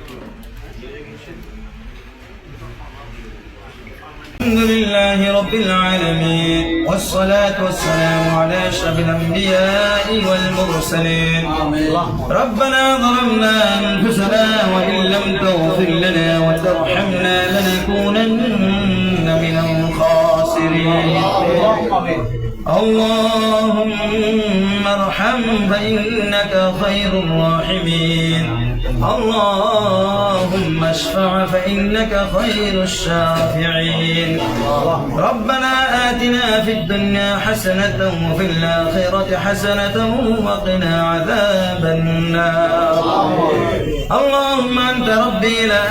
الحمد لله رب العالمين والصلاة والسلام على أشرف الأنبياء والمرسلين. ربنا ظلمنا أنفسنا وإن لم تغفر لنا وترحمنا لنكونن من الخاسرين. اللهم ارحم فإنك خير الراحمين. اللهم اشفع فإنك خير الشافعين. ربنا آتنا في الدنيا حسنة وفي الآخرة حسنة وقنا عذاب النار. اللهم أنت ربي لا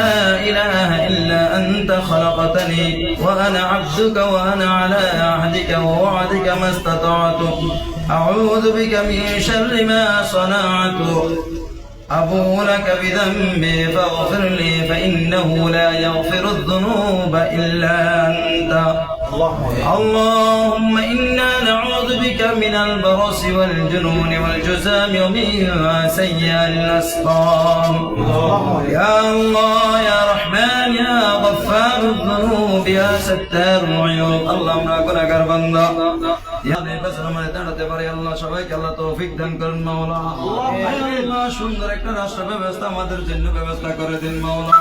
إله إلا أنت خلقتني وأنا عبدك وأنا على عهدك ووعدك ما استطعت. أعوذ بك من شر ما صنعت. أبو لك بذنبي فاغفر لي فإنه لا يغفر الذنوب إلا أنت. اللهم إنا نعوذ بك من البرص والجنون والجذام ومن سيئات الأسقام. يا الله يا رحمن يا غفار الذنوب يا ستار العيوب. اللهم أكون أقربنا يا نفس رمضان تنادي بري الله شبيك الله توفيق دم كرم مولا. الله সুন্দর একটা রাষ্ট্র ব্যবস্থা আমাদের জন্য ব্যবস্থা করে দিন মওলা।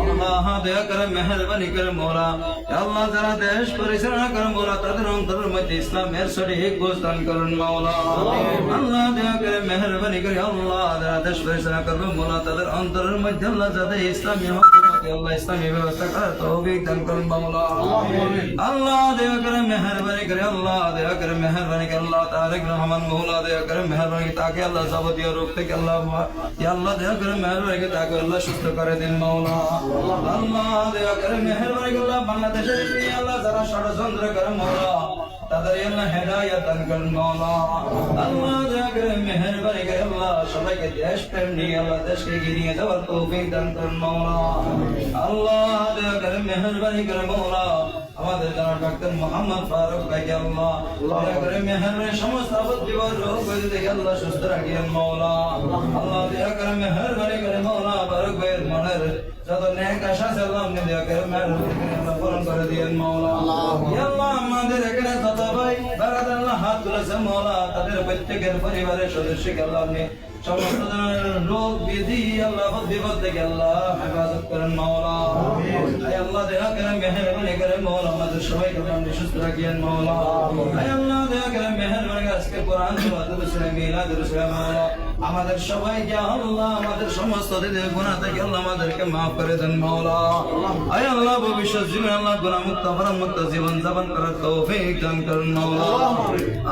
আল্লাহ দয়া করে মেহেরবানি করে মওলা। আল্লাহ যারা দেশ পরিচালনা করেন মওলা তাদের অন্তরের মধ্যে ইসলামের সঠিক বুঝ দান করুন মওলা। আল্লাহ দয়া করে মেহেরবানি করে আল্লাহ যারা দেশ পরিচালনা করবেন মওলা তাদের অন্তরের মধ্যে আল্লাহ যাদের ইসলামী আল্লাহ ইসলামী ব্যবস্থা করার তৌফিক দান করুন মওলা। আল্লাহ দয়া করে মেহেরবানি করে আল্লাহ দয়া করে মেহেরবানি করে আল্লাহ তারেক রহমান মওলা দয়া করে মেহেরবানি তাকে আল্লাহ যাবতীয় রোগ থেকে আল্লাহ ইয়া আল্লাহ দয়া করে মেহেরবানি করে তাকে আল্লাহ সুস্থ করে দিন মওলা। আল্লাহ দয়া করে মেহেরবানি করে আল্লাহ বাংলাদেশের আল্লাহ যারা ষড়যন্ত্র করে মওলা তাদের আল্লাহ হেদায়েত দান করুন মওলা। আল্লাহ দয়া করে মেহেরবানি করে আল্লাহ সবাইকে দেশ প্রেম নিয়ে আল্লাহ দেশকে এগিয়ে যাওয়ার তৌফিক দান করুন মওলা। আল্লাহ দয়া করে মেহেরবানি করে মওলা আমাদের যারা ডাক্তার মোহাম্মদ ফারুক ভাইকে আল্লাহ দয়া করে মেহেরবানি সমস্ত আপদ বিপদ রোগ ব্যাধি থেকে আল্লাহ সুস্থ রাখিয়েন মওলা। আল্লাহ দয়া করে মেহেরবানি করে মওলা ফারুক ভাইয়ের মনের যত নেক আশা আছে আল্লাহ আপনি দয়া করে মেহেরবানি করে আল্লাহ পূরণ করে দিয়েন মওলা। ইয়া আল্লাহ আমাদের এখানে যত ভাই বারাত আল্লাহ হাত তুলেছে মওলা তাদের প্রত্যেকের পরিবারের সদস্যকে আল্লাহ আপনি সমস্ত ধরনের রোগ ব্যাধি আল্লাহ বিপদ থেকে আল্লাহ হেফাজত করেন মওলা। আয় আল্লাহ দয়া করে মেহেরবানি করে মওলা আমাদের সবাইকে আপনি সুস্থ রাখিয়েন মওলা। আয় আল্লাহ দয়া করে মেহেরবানি করে আজকে কোরআন তেলাওয়াত করেছেন মিলাদ রসুল মওলা আমাদের সবাইকে আল্লাহ আমাদের সমস্ত দিনের গুনাহ থেকে আল্লাহ আমাদেরকে মাফ করে দেন মওলা। আয় আল্লাহ ভবিষ্যৎ জীবনে আল্লাহ গুনাহ মুক্ত অপরাধ মুক্ত জীবন যাপন করার তৌফিক দান করুন মওলা।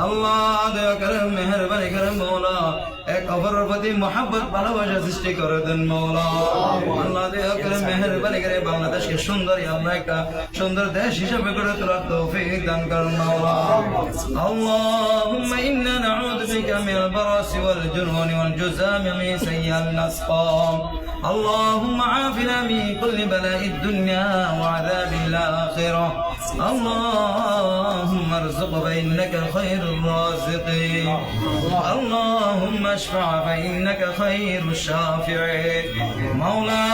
আল্লাহ দয়া করে মেহেরবানি করে মওলা এক অপরের প্রতি মহব্বত ভালোবাসা সৃষ্টি করে দেন মওলা। আল্লাহ দয়া করে মেহেরবানি করে বাংলাদেশকে সুন্দর আল্লাহ একটা সুন্দর দেশ হিসেবে গড়ে তোলার তৌফিক দান করুন মওলা। আল্লাহুম্মা ইন্না নাউযু বিকা মিনাল বারাসি ওয়াল জুনুনি ওয়াল জুযামি মিন সাইয়্যাতিল আসকাম। اللهم عافنا من كل بلاء الدنيا وعذاب الآخرة. اللهم ارزق فإنك خير الرازقين. اللهم اشفع فإنك خير الشافعين. مولا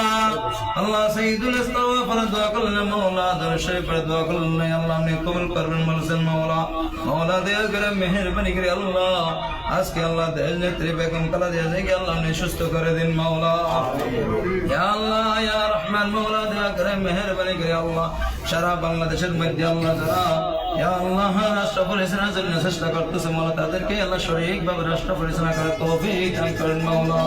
الله سيد الاستغفر دعا كلنا مولا در شریف دعا كلنا الله نے قبول کرن مرسل مولا. مولا دیا کر مہربانی کر اللہ আজকে আল্লাহ দেশ নেত্রী বেগম খালেদা জিয়াকে আল্লাহ আপনি সুস্থ করে দিন মাওলা। ইয়া আল্লাহ ইয়া রহমান মাওলা দয়া করে মেহেরবানি করে আল্লাহ সারা বাংলাদেশের মধ্যে আল্লাহ যারা ইয়া আল্লাহ রাষ্ট্র পরিচালনার জন্য চেষ্টা করতেছে মাওলা তাদেরকে আল্লাহ সঠিকভাবে রাষ্ট্র পরিচালনা করার তৌফিক দান করেন মাওলা।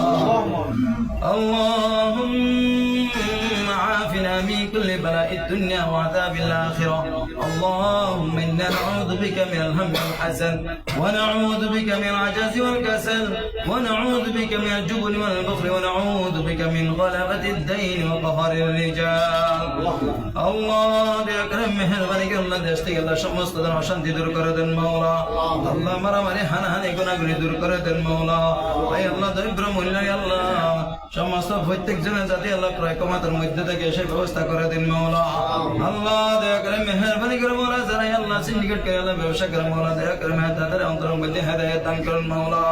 اللهم عافنا من كل بلاء الدنيا وعذاب الآخرة. اللهم إنا نعوذ بك من الهم والحزن ونعوذ بك من العجز والكسل ونعوذ بك من الجبن والبخل ونعوذ بك من غلبة الدين وقهر الرجال. الله بأكرم مهربانك الله দেশ থেকে আল্লাহ সমস্ত অশান্তি দূর করে দেন মাওলা। আল্লাহ মারামারি হানাহানি গুনাহগুলি দূর করে দেন মাওলা। আয় আল্লাহ দরিদ্র মহিলা আল্লাহ সমস্ত প্রত্যেক জনের জাতি আল্লাহ ক্রয় কমাতের মধ্যে থেকে সেই ব্যবস্থা করে দিন মৌলা আল্লাহ দয়া করে মেহেরবানি করে মৌলা যারা আল্লাহ সিন্ডিকেট করে আল্লাহ ব্যবসা করে মৌলা দয়া করে তাদের অন্তরের মধ্যে হেদায়েত দান করেন মৌলা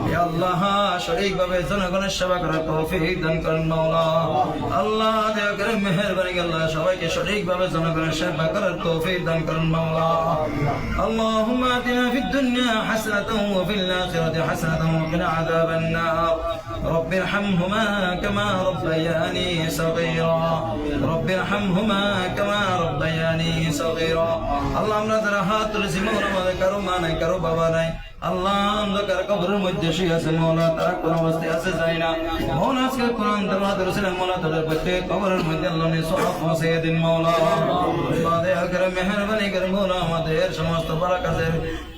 ইয়া আল্লাহ সঠিকভাবে জনগণের সেবা করার তৌফিক দান করেন মৌলা আল্লাহ দয়া করে মেহেরবানি করে আল্লাহ সবাইকে সঠিকভাবে জনগণের সেবা করার তৌফিক দান করেন মৌলা اللهم آتنا في الدنيا حسنة وفي الآخرة حسنة وقنا عذاب النار رب ارحمهما كما ربياني صغيرا رب ارحمهما كما ربياني صغيرا اللهم نظر হাত তুলেছি মৌলা আমাদের কারো মা নাই কারো বাবা নাই আল্লাহ অন্ধকার কবরের মধ্যে শুয়ে আছে মৌলা তারা কোন অবস্থায় আছে জানি না মৌলা আজকে কোরআন তেলাওয়াত করেছিলেন মৌলা তাদের প্রত্যেক কবরের মধ্যে আল্লাহ নে সওয়াব পৌঁছে দিন মৌলা আল্লাহ দয়া করে মেহেরবানি করে মৌলা আমাদের সমস্ত বারাকাতের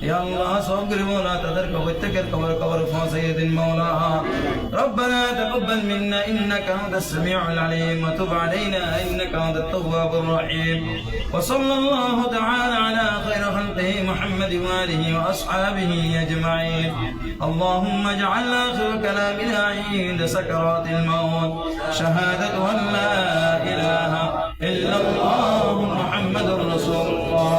ইয়া আল্লাহ সব করে মৌলা তাদের প্রত্যেকের কবর পৌঁছে দিন মৌলা ربنا تقبل منا انك انت السميع العليم وتب علينا انك انت التواب الرحيم وصلى الله تعالى على خير خلقه محمد واله واصحابه أجمعين اللهم اجعل آخر كلامنا عند سكرات الموت شهادة أن لا إله إلا الله محمد رسول الله